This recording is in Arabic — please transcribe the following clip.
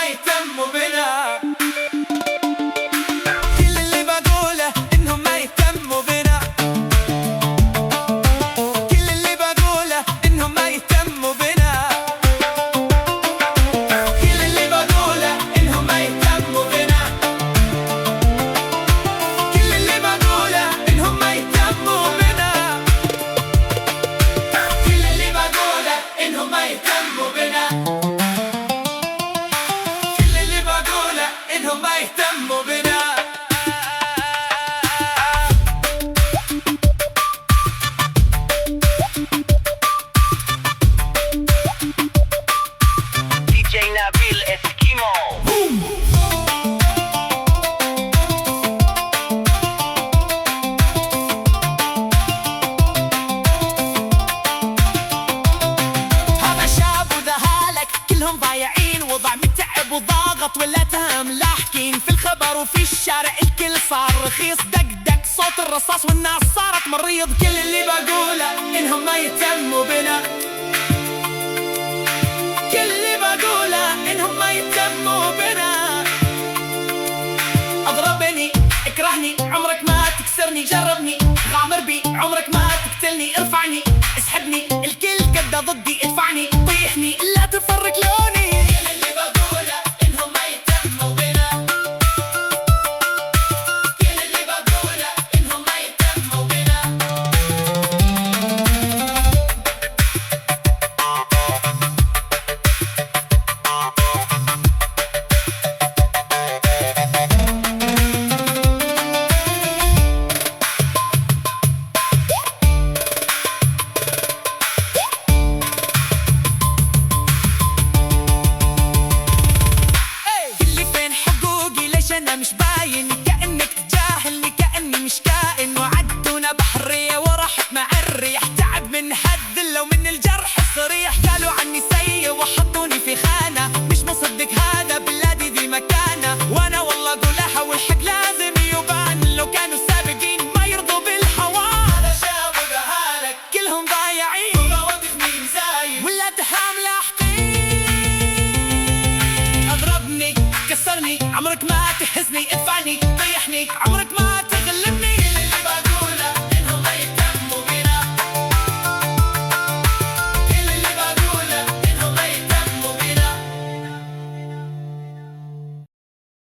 ما يهتموا بنا. كل اللي بقوله إنهم ما يهتموا بنا. كل اللي بقوله إنهم ما يهتموا بنا. كل اللي بقوله إنهم ما يهتموا بنا. كل اللي بقوله إنهم ما يهتموا بنا. كل اللي بقوله إنهم ما يهتموا بنا. كل اللي بقوله إنهم ما يهتموا بنا. DJ Nabil Eskimo. هذا شاب وذا هالك كلهم ضايعين، وضع متعب وضاغط ولا تهم لاحقين. في الخبر وفي الشارع الكل صار رخيص، دق صوت الرصاص والناس صارت مريض. كل اللي بقوله إنهم ما يهتموا بنا. كل اللي بقوله إنهم ما يهتموا بنا. اضربني اكرهني عمرك ما تكسرني، جربني غامر بي عمرك ما تقتلني. ارفعني اسحبني الكل كده ضدي، ادفعني طيحني لا تفرق لوني. كل اللي بقوله إنهم ما يهتموا بنا. كل اللي بقوله إنهم ما يهتموا بنا. اللي فين حقوقي ليش انا مش باين؟ كأنك تجاهلني كأني مش كائن. وعدونا بحرية وراحت مع الريح، تعب من هالذلة ومن الجرح الصريح. قالوا عني سيء وحطوني في خانة، مش مصدق هذا بلادي ذي مكانة. وانا والله اقولها والحق لازم يبان، لو كانوا سابقين ما يرضوا بالحوار. هذا شاب وذا هالك كلهم ضايعين، وواقف مين زايد ولا تهام لاحقين. اضربني كسرني عمرك ما تهزني، ادفعني طيحني عمرك